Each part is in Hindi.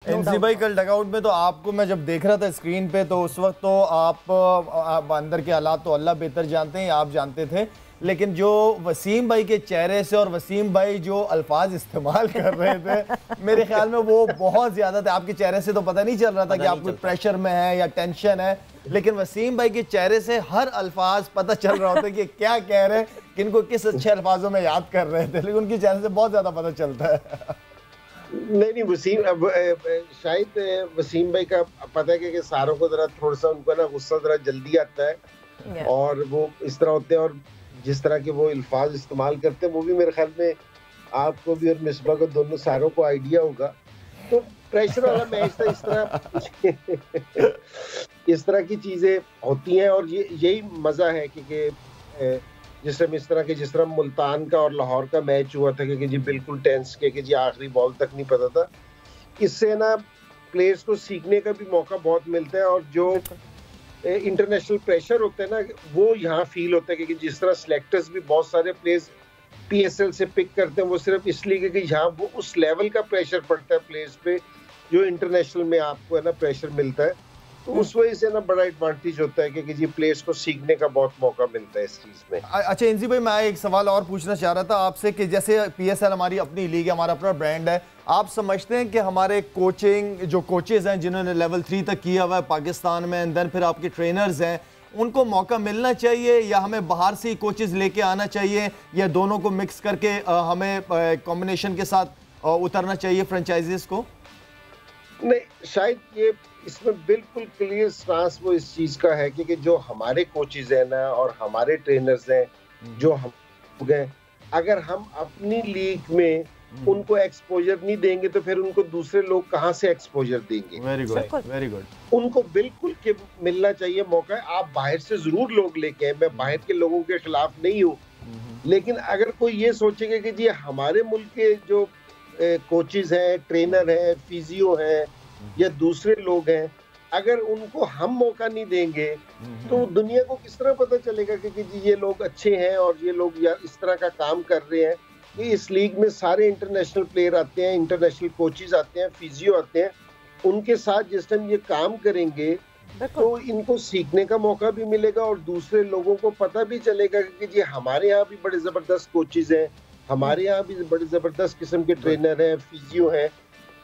एनसी भाई कल डगआउट में तो आपको मैं जब देख रहा था स्क्रीन पे तो उस वक्त तो आप अंदर के हालात तो अल्लाह बेहतर जानते हैं, आप जानते थे, लेकिन जो वसीम भाई के चेहरे से और वसीम भाई जो अल्फाज इस्तेमाल कर रहे थे मेरे ख्याल में वो बहुत ज्यादा थे। आपके चेहरे से तो पता नहीं चल रहा था कि आप कोई प्रेशर में है या टेंशन है, लेकिन वसीम भाई के चेहरे से हर अल्फाज पता चल रहा होता है कि क्या कह रहे हैं, किनको किस अच्छे अल्फाजों में याद कर रहे थे, लेकिन उनके चेहरे से बहुत ज्यादा पता चलता है। नहीं वसीम शायद वसीम भाई का पता है कि सारों को जरा थोड़ा सा उनको ना गुस्सा जरा जल्दी आता है और वो इस तरह होते हैं और जिस तरह के वो अल्फाज इस्तेमाल करते हैं वो भी मेरे ख्याल में आपको भी और मिसबा को दोनों सारों को आइडिया होगा। तो प्रेशर वाला मैच था, इस तरह की चीजें होती हैं और यही मजा है कि जिस तरह मुल्तान का और लाहौर का मैच हुआ था कि जी बिल्कुल टेंस के कि जी आखिरी बॉल तक नहीं पता था। इससे ना प्लेयर्स को सीखने का भी मौका बहुत मिलता है और जो इंटरनेशनल प्रेशर होता है ना वो यहाँ फील होता है कि जिस तरह सिलेक्टर्स भी बहुत सारे प्लेयर्स पीएसएल से पिक करते हैं वो सिर्फ इसलिए कि यहाँ वो उस लेवल का प्रेशर पड़ता है प्लेयर्स पे जो इंटरनेशनल में आपको है ना प्रेशर मिलता है। तो उस वजह से ना बड़ा एडवांटेज होता है कि जी प्लेयर्स को सीखने का बहुत मौका मिलता है इस चीज में। अच्छा एनसी भाई, मैं एक सवाल और पूछना चाह रहा था आपसे कि जैसे पीएसएल हमारी अपनी लीग है, हमारा अपना ब्रांड है, आप समझते हैं कि हमारे कोचिंग जो कोचेज हैं जिन्होंने लेवल 3 तक किया हुआ है पाकिस्तान में, एंड देन फिर आपके ट्रेनर्स हैं, उनको मौका मिलना चाहिए या हमें बाहर से ही कोचेज लेके आना चाहिए या दोनों को मिक्स करके हमें कॉम्बिनेशन के साथ उतरना चाहिए फ्रेंचाइजीज को? नहीं, शायद ये इसमें बिल्कुल क्लियर स्टांस वो इस चीज का है कि जो हमारे कोचेज हैं ना और हमारे ट्रेनर्स हैं जो हम गए, अगर हम अपनी लीग में उनको एक्सपोजर नहीं देंगे तो फिर उनको दूसरे लोग कहां से एक्सपोजर देंगे? Very good, very good. उनको बिल्कुल के मिलना चाहिए मौका। आप बाहर से जरूर लोग लेके आए, मैं बाहर के लोगों के खिलाफ नहीं हूँ, लेकिन अगर कोई ये सोचेगा कि जी हमारे मुल्क के जो कोचेज हैं, ट्रेनर हैं, फिजियो हैं या दूसरे लोग हैं, अगर उनको हम मौका नहीं देंगे तो दुनिया को किस तरह पता चलेगा कि जी ये लोग अच्छे हैं और ये लोग या इस तरह का काम कर रहे हैं। कि इस लीग में सारे इंटरनेशनल प्लेयर आते हैं, इंटरनेशनल कोचेज आते हैं, फिजियो आते हैं, उनके साथ जिस टाइम ये काम करेंगे तो इनको सीखने का मौका भी मिलेगा और दूसरे लोगों को पता भी चलेगा कि जी हमारे यहाँ भी बड़े जबरदस्त कोचेज हैं, हमारे यहाँ भी बड़े जबरदस्त किस्म के ट्रेनर हैं, फिजियो हैं।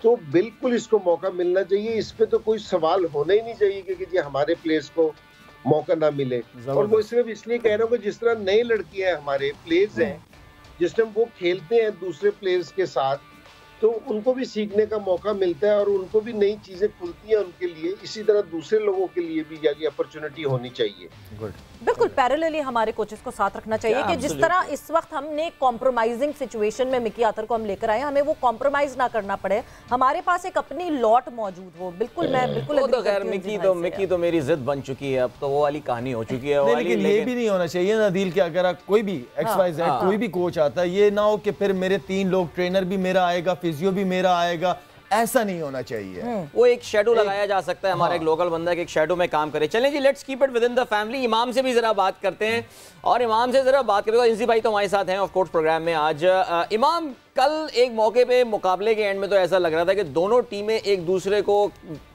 तो बिल्कुल इसको मौका मिलना चाहिए, इस पे तो कोई सवाल होना ही नहीं चाहिए कि जी हमारे प्लेयर्स को मौका ना मिले। और वो सिर्फ इसलिए कह रहा हूँ कि जिस तरह नई लड़कियां हैं, हमारे प्लेयर्स हैं, जिस टाइम वो खेलते हैं दूसरे प्लेयर्स के साथ तो उनको भी सीखने का मौका मिलता है और उनको भी नई चीजें खुलती हैं उनके लिए। इसी तरह दूसरे लोगों के लिए भी ये अपॉर्चुनिटी होनी चाहिए। बिल्कुल पैरेलली हमारे कोचेस को साथ रखना चाहिए कि जिस तरह इस वक्त हमने कॉम्प्रोमाइजिंग सिचुएशन में मिकी आतर को हम लेकर आए, हमें वो कॉम्प्रोमाइज ना करना पड़े, हमारे पास एक अपनी लॉट मौजूद हो। बिल्कुल मैं बिल्कुल तो खैर मिकी तो मेरी जिद बन चुकी है, अब तो वो वाली कहानी हो चुकी है। लेकिन ये भी नहीं होना चाहिए ना दिल के, अगर कोई भी XYZ कोई भी कोच आता है ये ना हो कि फिर मेरे 3 लोग, ट्रेनर भी मेरा आएगा, फिजियो भी मेरा आएगा, ऐसा नहीं होना चाहिए। वो एक शेडो लगाया जा सकता है, हमारा एक लोकल बंदा कि एक शेडो में काम करे। चलें जी, let's keep it within the family. इमाम से भी जरा बात करते हैं और इमाम से जरा बात करें। इंसी भाई तो हमारे साथ हैं ऑफ कोर्स प्रोग्राम में आज। इमाम, कल एक मौके पे मुकाबले के एंड में तो ऐसा लग रहा था कि दोनों टीमें एक दूसरे को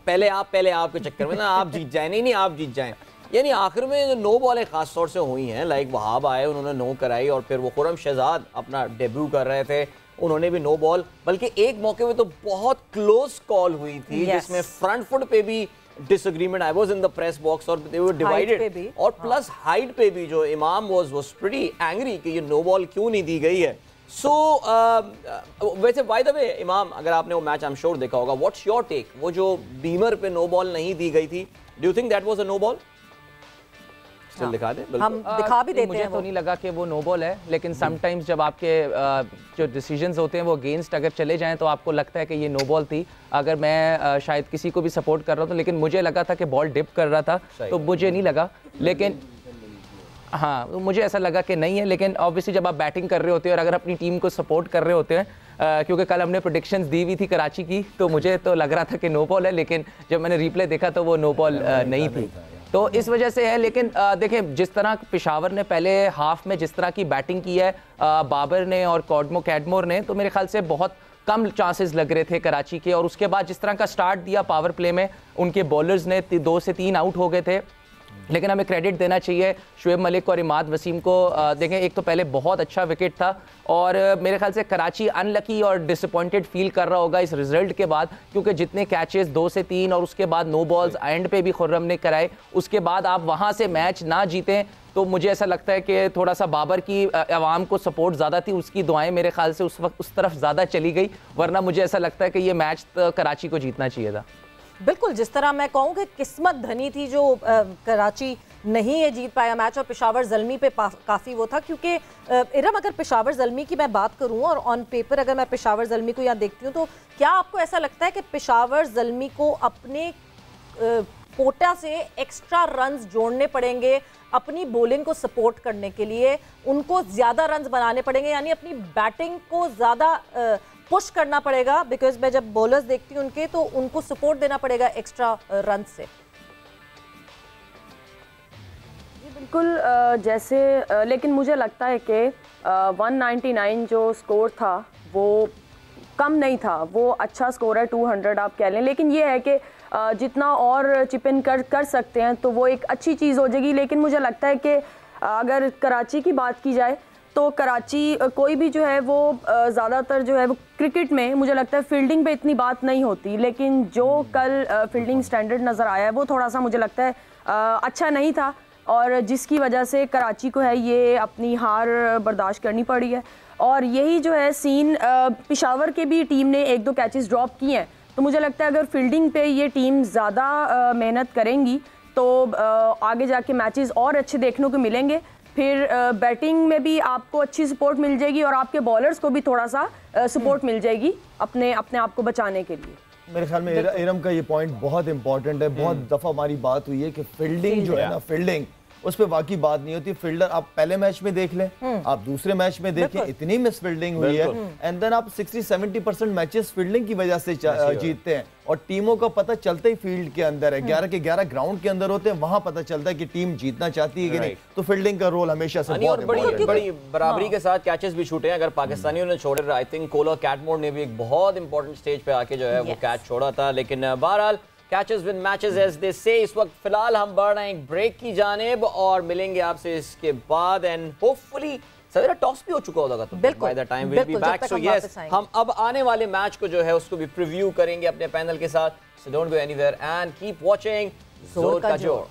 पहले आप के चक्कर में ना आप जीत जाए, नहीं आप जीत जाएं, यानी आखिर में नो बॉलें खास तौर से हुई हैं। लाइक वहाब आए, उन्होंने नो कराई और फिर वो खुरम शहजाद अपना डेब्यू कर रहे थे, उन्होंने भी नो बॉल, बल्कि एक मौके में तो बहुत क्लोज कॉल हुई थी जिसमें फ्रंट फुट पे भी disagreement, I was in the press box और दे वर डिवाइडेड, और प्लस हाइट पे भी जो इमाम वाज प्रीटी एंग्री कि ये नो बॉल क्यों नहीं दी गई है। सो वैसे बाय द वे इमाम, अगर आपने वो मैच आई एम श्योर देखा होगा, व्हाट्स योर टेक? वो जो बीमर पे नो बॉल नहीं दी गई थी, do you think that was a no ball? दिखा दे, हम दिखा भी देते मुझे हैं। तो नहीं लगा कि वो नो बॉल है, लेकिन समटाइम्स जब आपके जो डिसीजंस होते हैं वो अगेंस्ट अगर चले जाएं तो आपको लगता है कि ये नो बॉल थी। अगर मैं शायद किसी को भी सपोर्ट कर रहा हूँ तो, लेकिन मुझे लगा था कि बॉल डिप कर रहा था तो मुझे नहीं लगा, लेकिन हाँ मुझे ऐसा लगा कि नहीं है। लेकिन ऑब्वियसली जब आप बैटिंग कर रहे होते हैं और अगर अपनी टीम को सपोर्ट कर रहे होते हैं, क्योंकि कल हमने प्रेडिक्शंस दी हुई थी कराची की, तो मुझे तो लग रहा था कि नो बॉल है, लेकिन जब मैंने रिप्ले देखा तो वो नो बॉल नहीं थी, तो इस वजह से है। लेकिन देखें जिस तरह पेशावर ने पहले हाफ में जिस तरह की बैटिंग की है बाबर ने और कैडमोर ने, तो मेरे ख्याल से बहुत कम चांसेस लग रहे थे कराची के, और उसके बाद जिस तरह का स्टार्ट दिया पावर प्ले में, उनके बॉलर्स ने 2 से 3 आउट हो गए थे। लेकिन हमें क्रेडिट देना चाहिए शुएब मलिक और इमाद वसीम को। देखें, एक तो पहले बहुत अच्छा विकेट था, और मेरे ख्याल से कराची अनलकी और डिसअपॉइंटेड फील कर रहा होगा इस रिजल्ट के बाद, क्योंकि जितने कैचेस 2 से 3 और उसके बाद नो बॉल्स एंड पे भी खुर्रम ने कराए, उसके बाद आप वहाँ से मैच ना जीतें, तो मुझे ऐसा लगता है कि थोड़ा सा बाबर की आवाम को सपोर्ट ज़्यादा थी, उसकी दुआएं मेरे ख्याल से उस वक्त उस तरफ ज़्यादा चली गई, वरना मुझे ऐसा लगता है कि ये मैच कराची को जीतना चाहिए था। बिल्कुल, जिस तरह मैं कहूँ कि किस्मत धनी थी जो कराची नहीं ये जीत पाया मैच, और पेशावर ज़ल्मी पे काफ़ी वो था, क्योंकि इरम अगर पेशावर ज़ल्मी की मैं बात करूँ और ऑन पेपर अगर मैं पेशावर ज़ल्मी को यहाँ देखती हूँ, तो क्या आपको ऐसा लगता है कि पेशावर ज़ल्मी को अपने कोटा से एक्स्ट्रा रन्स जोड़ने पड़ेंगे अपनी बॉलिंग को सपोर्ट करने के लिए, उनको ज़्यादा रन्स बनाने पड़ेंगे, यानी अपनी बैटिंग को ज़्यादा पुश करना पड़ेगा? बिकॉज मैं जब बॉलर्स देखती हूँ उनके, तो उनको सपोर्ट देना पड़ेगा एक्स्ट्रा रन से। जी बिल्कुल, जैसे लेकिन मुझे लगता है कि 199 जो स्कोर था वो कम नहीं था, वो अच्छा स्कोर है, 200 आप कह लें, लेकिन ये है कि जितना और चिप इन कर सकते हैं तो वो एक अच्छी चीज़ हो जाएगी। लेकिन मुझे लगता है कि अगर कराची की बात की जाए तो कराची कोई भी जो है वो ज़्यादातर जो है वो क्रिकेट में मुझे लगता है फील्डिंग पे इतनी बात नहीं होती, लेकिन जो कल फील्डिंग स्टैंडर्ड नज़र आया है वो थोड़ा सा मुझे लगता है अच्छा नहीं था, और जिसकी वजह से कराची को है ये अपनी हार बर्दाश्त करनी पड़ी है। और यही जो है सीन पेशावर के भी टीम ने 1-2 कैचेस ड्रॉप किए हैं, तो मुझे लगता है अगर फील्डिंग पे ये टीम ज़्यादा मेहनत करेंगी तो आगे जाके मैचेस और अच्छे देखने को मिलेंगे, फिर बैटिंग में भी आपको अच्छी सपोर्ट मिल जाएगी और आपके बॉलर्स को भी थोड़ा सा सपोर्ट मिल जाएगी अपने आप को बचाने के लिए। मेरे ख्याल में इरम का ये पॉइंट बहुत इंपॉर्टेंट है। बहुत दफ़ा हमारी बात हुई है कि फील्डिंग जो है ना, फील्डिंग उस पर वाकई बात नहीं होती। फील्डर आप पहले मैच में देख लें, आप दूसरे मैच में देखें, इतनी मिस फील्डिंग हुई है, एंड देन आप 60-70% मैचेस फील्डिंग की वजह से जीतते हैं, और टीमों का पता चलता ही फील्ड के अंदर है, 11 के 11 ग्राउंड के अंदर होते हैं, वहां पता चलता है कि टीम जीतना चाहती है कि नहीं। तो फील्डिंग का रोल हमेशा से बहुत बड़ी बराबरी के साथ कैचेस भी छूटे हैं। अगर पाकिस्तानियों ने छोड़े, आई थिंक कोलर कैटमोर ने भी एक बहुत इंपॉर्टेंट स्टेज पे आके जो है वो कैच छोड़ा था, लेकिन बहरहाल catches win matches as they say. इस वक्त फिलहाल हम बढ़ रहे हैं एक ब्रेक की जानिब और मिलेंगे आपसे इसके बाद, एंड होपफुली सवेरा टॉस भी हो चुका होगा तो by the time will be back. So yes, हम अब आने वाले मैच को जो है उसको भी प्रीव्यू करेंगे अपने पैनल के साथ। So don't go anywhere and keep watching जोर का जोर।